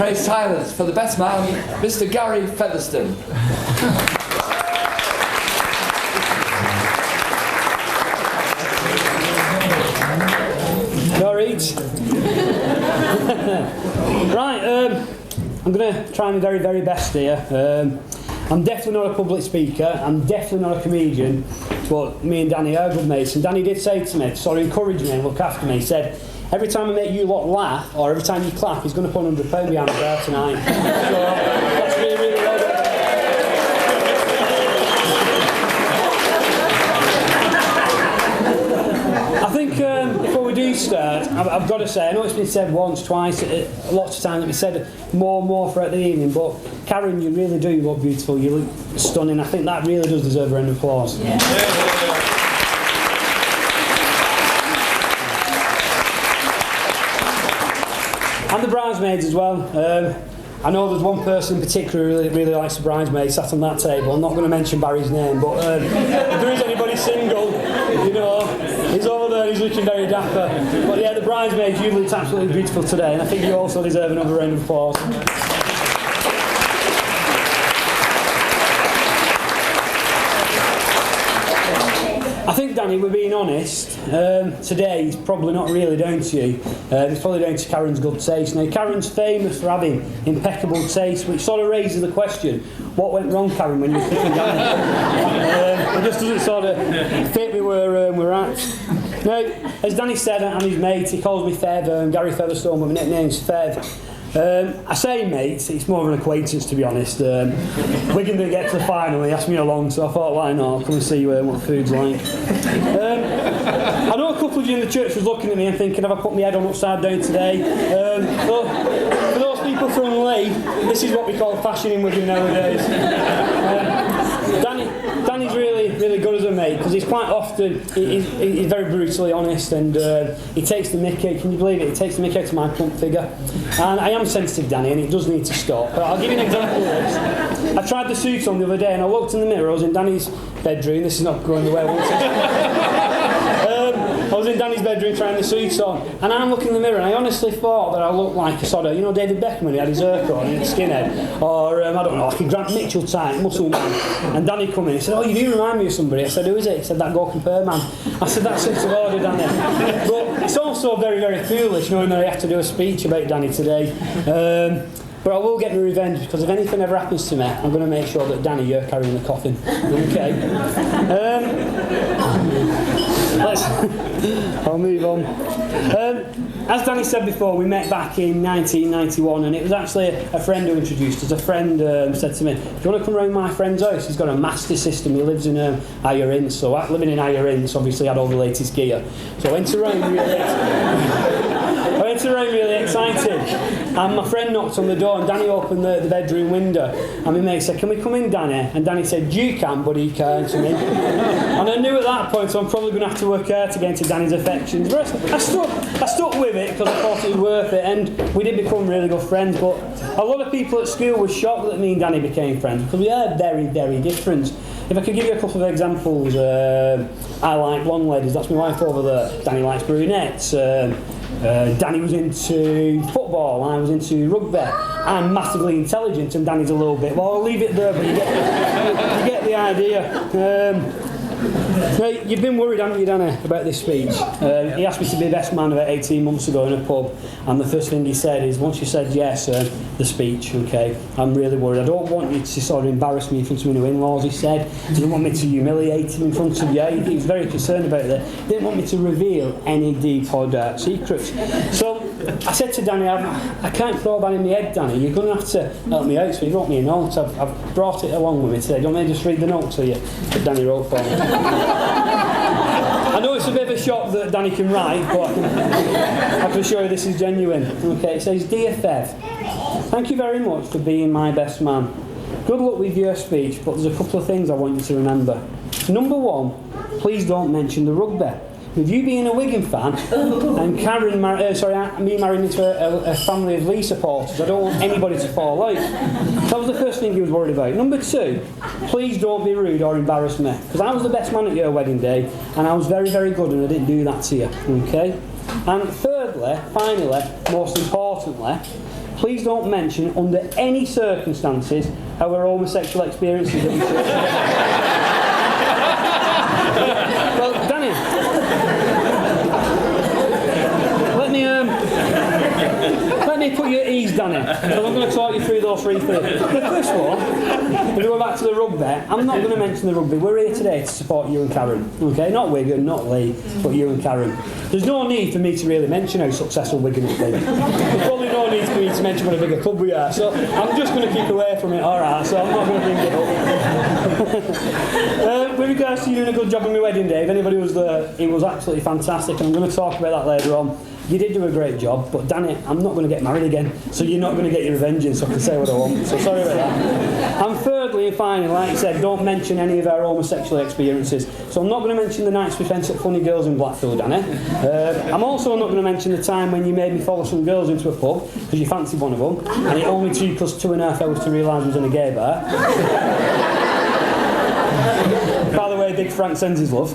pray silence for the best man, Mr. Gary Featherstone. Right, I'm going to try my very, very best here. I'm definitely not a public speaker, I'm definitely not a comedian, but me and Danny are good mates, and Danny did say to me, to sort of encourage me and look after me, he said, every time I make you lot laugh, or every time you clap, he's going to put £100 behind the bar tonight. So, that's really, really well done. I think before we do start, I've got to say, I know it's been said once, twice, lots of times, it's been said more and more throughout the evening, but Karen, you really do look beautiful, you look stunning. I think that really does deserve a round of applause. Yeah. And the bridesmaids as well. I know there's one person in particular who really likes the bridesmaids sat on that table. I'm not going to mention Barry's name, but if there is anybody single, you know, he's over there, he's looking very dapper. But yeah, the bridesmaids, you looked absolutely beautiful today, and I think you also deserve another round of applause. I think, Danny, we're being honest, today is probably not really down to you. It's probably down to Karen's good taste. Now, Karen's famous for having impeccable taste, which sort of raises the question, what went wrong, Karen, when you were picking Danny? It just doesn't sort of fit with where we're at. Now, as Danny said, I'm his mate, he calls me Fev, Gary Featherstone, but my nickname's Fev. I say mate, it's more of an acquaintance to be honest. Wigan didn't get to the final, he asked me along, so I thought, why not, I'll come and see what the food's like. I know a couple of you in the church was looking at me and thinking, have I put my head on upside down today? But for those people from Leigh, this is what we call fashion in Wigan nowadays. Danny's really good as a mate, because he's quite often, he's very brutally honest, and he takes the mickey, can you believe it, he takes the mickey out of my plump figure. And I am sensitive, Danny, and it does need to stop. But I'll give you an example of this. I tried the suit on the other day, and I looked in the mirror, I was in Danny's bedroom, this is not going the way I wanted. I was in Danny's bedroom trying the suit on, and I'm looking in the mirror, and I honestly thought that I looked like a sort of, you know, David Beckham when he had his hair cut and his skinhead, or I don't know, like a Grant Mitchell type muscle man. And Danny come in, he said, oh, you do remind me of somebody. I said, who is it? He said, that Gorky Pear man. I said, that's such a order, Danny. But it's also very, very foolish knowing that I have to do a speech about Danny today. But I will get my revenge, because if anything ever happens to me, I'm going to make sure that, Danny, you're carrying the coffin. Okay? I'll move on. As Danny said before, we met back in 1991, and it was actually a friend who introduced us. A friend said to me, do you want to come round my friend's house? He's got a master system, he lives in Higher Inns, so living in Higher Inns, obviously had all the latest gear. So I went around really excited, and my friend knocked on the door, and Danny opened the bedroom window, and my mate said, can we come in, Danny? And Danny said, you can, but he can't. And I knew at that point, so I'm probably going to have to work out to get into Danny's affections. But I stuck with it because I thought it was worth it, and we did become really good friends. But a lot of people at school were shocked that me and Danny became friends, because we are very, very different. If I could give you a couple of examples, I like blonde ladies, that's my wife over there. Danny likes brunettes. Danny was into football, I was into rugby. I'm massively intelligent and Danny's a little bit, well, I'll leave it there, but you get the idea. Now, you've been worried, haven't you, Danny, about this speech? He asked me to be best man about 18 months ago in a pub, and the first thing he said is, once you said yes, the speech, okay, I'm really worried. I don't want you to sort of embarrass me in front of my new in-laws, he said. He didn't want me to humiliate him in front of you. He was very concerned about that. He didn't want me to reveal any deep or dark secrets. So I said to Danny, I can't throw that in my head, Danny. You're going to have to help me out. So he wrote me a note. I've brought it along with me today. Do you want me to just read the note to you that Danny wrote for me? I know it's a bit of a shock that Danny can write, but I can assure you this is genuine. Okay, it says, Dear Fev, thank you very much for being my best man. Good luck with your speech, but there's a couple of things I want you to remember. Number one, please don't mention the rugby. With you being a Wigan fan and Karen, me marrying into a family of Leigh supporters, I don't want anybody to fall out. That was the first thing he was worried about. Number two, please don't be rude or embarrass me, because I was the best man at your wedding day and I was very, very good and I didn't do that to you, okay? And thirdly, finally, most importantly, please don't mention under any circumstances our homosexual experiences that we share. Well, Danny, let me put you at ease, Danny. So I'm going to talk you through those 3 things. The first one, if we go back to the rugby, I'm not going to mention the rugby. We're here today to support you and Karen. Okay, not Wigan, not Lee, but you and Karen. There's no need for me to really mention how successful Wigan has been. There's probably no need for me to mention what a bigger club we are. So I'm just going to keep away from it, alright, so I'm not going to bring it up. With regards to you doing a good job on my wedding day, if anybody was there, it was absolutely fantastic, and I'm going to talk about that later on. You did do a great job, but Danny, I'm not going to get married again, so you're not going to get your revenge, so I can say what I want, so sorry about that. And thirdly and finally, like I said, don't mention any of our homosexual experiences. So I'm not going to mention the nights we spent at Funny Girls in Blackpool, Danny. I'm also not going to mention the time when you made me follow some girls into a pub, because you fancied one of them, and it only took us 2.5 hours to realise we was in a gay bar. By the way, big Frank sends his love.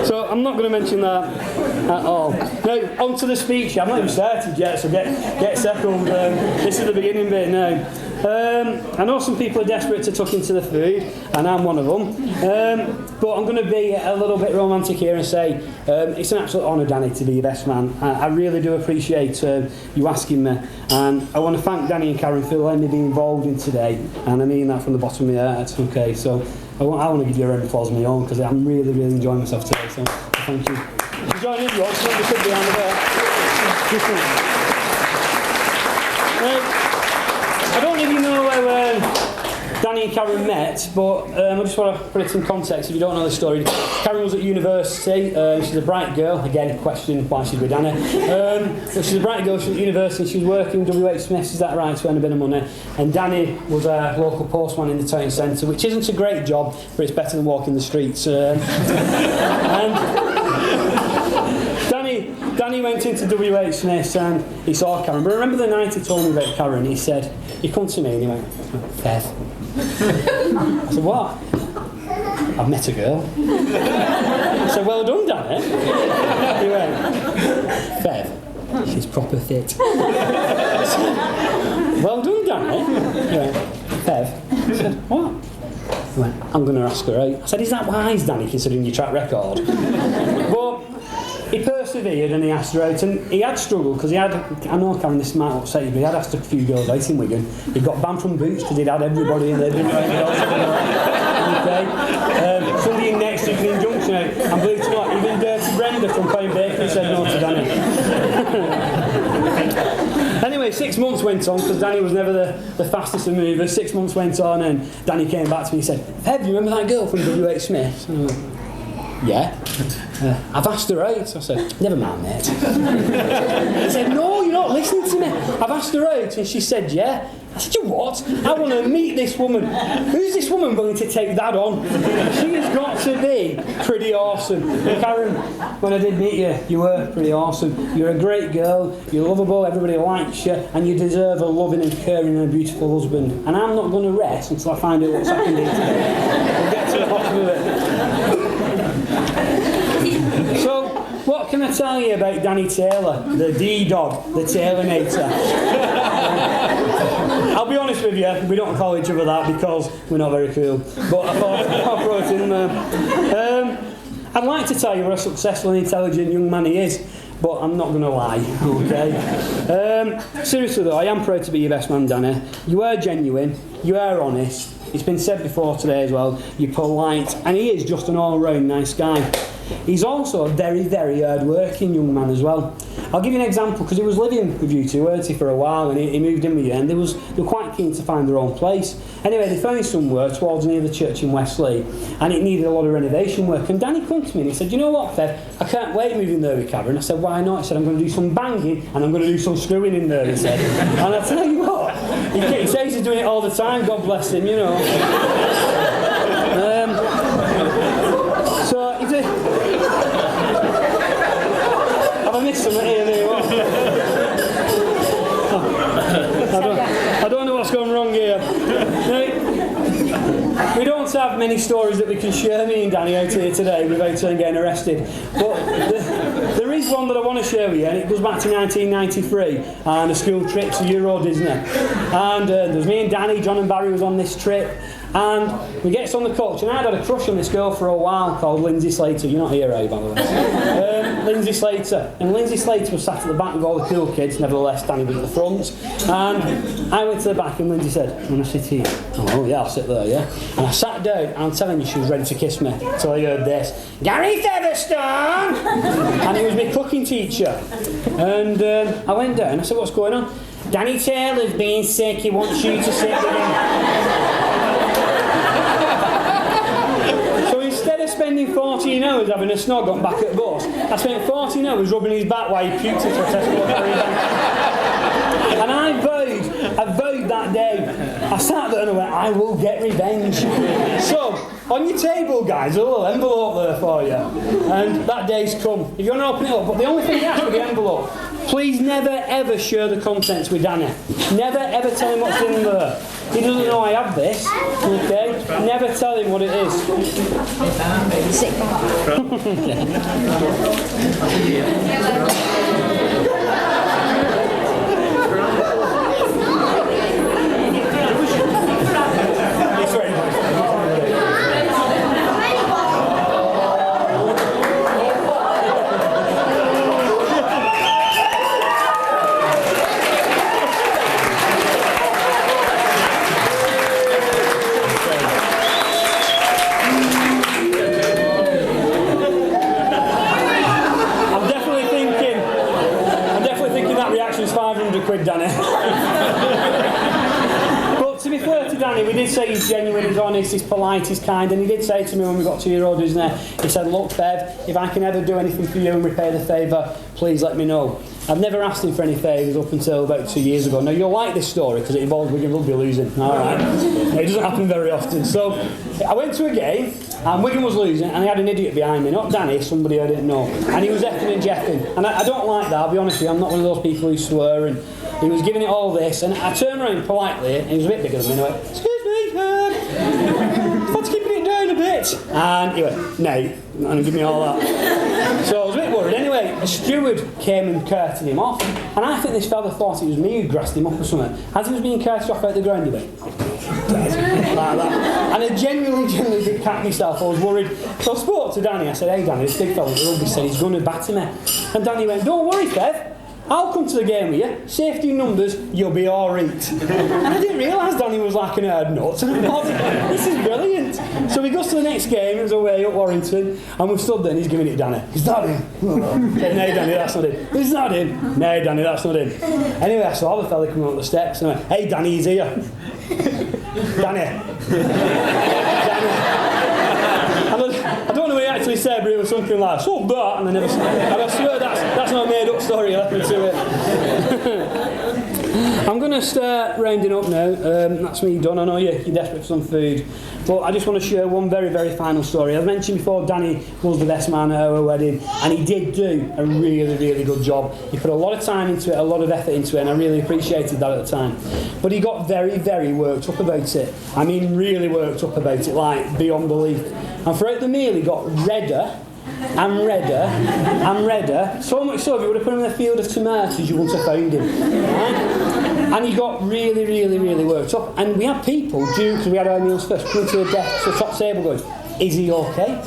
So I'm not going to mention that at all. Now, on to the speech. I've not even started yet, so get settled. This is the beginning bit now. I know some people are desperate to tuck into the food, and I'm one of them. But I'm going to be a little bit romantic here and say it's an absolute honour, Danny, to be your best man. I really do appreciate you asking me, and I want to thank Danny and Karen for letting me be involved in today, and I mean that from the bottom of my heart. Okay, so I want to give you a round of applause of my own, because I'm really, really enjoying myself today, so thank you. If you join in, you want to sit behind the bar. I don't even know how Danny and Karen met, but I just want to put it in context if you don't know the story. Karen was at university. She's a bright girl. Again, question why she's with Danny. But she's a bright girl. She's at university. She was working WH Smith's, is that right, to earn a bit of money. And Danny was a local postman in the town centre, which isn't a great job, but it's better than walking the streets. And Danny went into WH Smith's and he saw Karen. But I remember the night he told me about Karen, he said, he come to me and he went, Fev. I said, what? I've met a girl. I said, well done, Danny. He went, Fev, she's proper fit. I said, well done, Danny. He went, Fev. I said, what? He went, I'm going to ask her out. I said, is that wise, Danny, considering your track record? But he persevered and he asked her out, and he had struggled because I know Karen, this might upset you, but he had asked a few girls out in Wigan. He got banned from Boots because he'd had everybody in there doing okay. Somebody in next to the Junction out, and believe it or not, even Dirty Brenda from Pine Bakery said no to Danny. Anyway, 6 months went on, because Danny was never the fastest of movers. 6 months went on and Danny came back to me and said, Feb, you remember that girl from WH Smith? Yeah. I've asked her out. I said, never mind, mate. He said, no, you're not listening to me. I've asked her out, and she said, yeah. I said, you what? I want to meet this woman. Who's this woman willing to take that on? She has got to be pretty awesome. Karen, when I did meet you, you were pretty awesome. You're a great girl, you're lovable, everybody likes you, and you deserve a loving and caring and a beautiful husband. And I'm not going to rest until I find out what's happened here today. We'll get to the bottom of it. So, what can I tell you about Danny Taylor, the D-Dog, the Taylornator? I'll be honest with you, we don't call each other that because we're not very cool. But I thought I'll throw it in there. I'd like to tell you what a successful and intelligent young man he is, but I'm not going to lie, okay? Seriously though, I am proud to be your best man, Danny. You are genuine, you are honest. It's been said before today as well, you're polite, and he is just an all-round nice guy. He's also a very, very hard-working young man as well. I'll give you an example, because he was living with you two, weren't he, for a while, and he moved in with you, and they were quite keen to find their own place. Anyway, they found somewhere towards near the church in Westley, and it needed a lot of renovation work. And Danny came to me and he said, you know what, Fev, I can't wait moving there with Karen. I said, why not? He said, I'm going to do some banging, and I'm going to do some screwing in there, he said. And I tell you what, he says he's doing it all the time, God bless him, you know. So, have I missed something here? I don't know what's gone wrong here. We don't have many stories that we can share, me and Danny, out here today without getting arrested. But there is one that I want to share with you, and it goes back to 1993 and a school trip to Euro Disney. And there was me and Danny, John and Barry was on this trip. And we get on the coach, and I'd had a crush on this girl for a while called Lindsay Slater. You're not here, are you, by the way? Lindsay Slater. And Lindsay Slater was sat at the back with all the cool kids, nevertheless, Danny was at the front. And I went to the back, and Lindsay said, "You want to sit here?" Oh, yeah, I'll sit there, yeah. And I sat down, and I'm telling you, she was ready to kiss me. So I heard this, "Gary Featherstone!" And he was my cooking teacher. And I went down, and I said, "What's going on?" "Danny Taylor's being sick, he wants you to sit with him." Spending 14 hours having a snog on back at bus, I spent 14 hours rubbing his back while he puked into a Tesco. And I vowed that day. I sat there and I went, I will get revenge. So, on your table, guys, there's a little envelope there for you. And that day's come. If you want to open it up, but the only thing you ask for the envelope, please never ever share the contents with Danny. Never ever tell him what's in there. He doesn't know I have this, okay? Never tell him what it is. Danny. But to be fair to Danny, we did say he's genuine, he's honest, he's polite, he's kind, and he did say to me when we got to Euro Disney, he said, "Look, Bev, if I can ever do anything for you and repay the favour, please let me know." I've never asked him for any favours up until about 2 years ago. Now, you'll like this story because it involves Wigan Rugby losing. All right. It doesn't happen very often. So, I went to a game and Wigan was losing and I had an idiot behind me, not Danny, somebody I didn't know. And he was effing and jeffing. And I don't like that, I'll be honest with you. I'm not one of those people who swear. And he was giving it all this. And I turned around politely, and he was a bit bigger than me, and I went, "Excuse me, what's keeping it down a bit?" And he went, "No," and give me all that. So I was a bit worried. Anyway, a steward came and curtained him off, and I think this fella thought it was me who grassed him up or something. As he was being curtained off out the ground, he went like that. And I genuinely did cat myself. I was worried. So I spoke to Danny. I said, "Hey Danny, this big fella at the rugby said he's going to batter me." And Danny went, "Don't worry, Kev. I'll come to the game with you. Safety in numbers, you'll be alright." And I didn't realise Danny was like an herd nut. And I thought, this is brilliant. So we go to the next game, it was away at Warrington, and we've stood there and he's giving it to Danny. "Is that him?" I said, "No, Danny, that's not him." "Is that him?" "No, Danny, that's not him." Anyway, I saw the fella coming up the steps and I went, "Hey, Danny, he's here." Danny. I don't know what he actually said, but it was something like, "So that," and I never. And I swear that's not a made-up story. Let me to it. I'm going to start rounding up now. That's me done. I know you're desperate for some food, but I just want to share one very, very final story. As mentioned before, Danny was the best man at our wedding, and he did do a really, really good job. He put a lot of time into it, a lot of effort into it, and I really appreciated that at the time. But he got very, very worked up about it. I mean, really worked up about it, like beyond belief. And throughout the meal, he got redder and redder and redder. So much so, if you would have put him in a field of tomatoes, you wouldn't have found him. Right? And he got really, really, really worked up. And we had people, because we had our meals first, coming to the desk, to the top table going, "Is he okay?"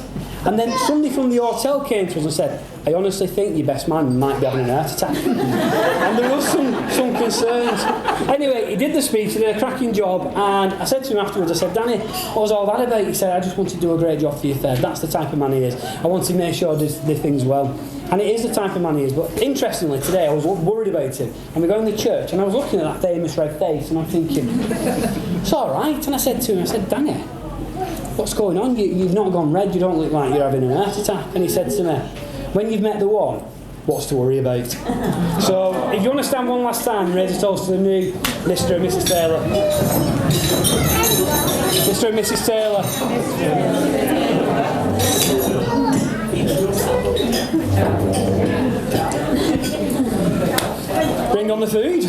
And then somebody from the hotel came to us and said, "I honestly think your best man might be having an heart attack." And there was some concerns. Anyway, he did the speech, he did a cracking job, and I said to him afterwards, I said, "Danny, what was all that about?" He said, "I just want to do a great job for your fair. That's the type of man he is. I want to make sure I do things well." And it is the type of man he is. But interestingly, today I was worried about him. And we go in the church, and I was looking at that famous red face, and I'm thinking, it's all right. And I said to him, I said, "Danny, what's going on? You've not gone red, you don't look like you're having an heart attack." And he said to me, "When you've met the one, what's to worry about?" So, if you want to stand one last time, raise a toast to the new Mr. and Mrs. Taylor. Mr. and Mrs. Taylor. Bring on the food.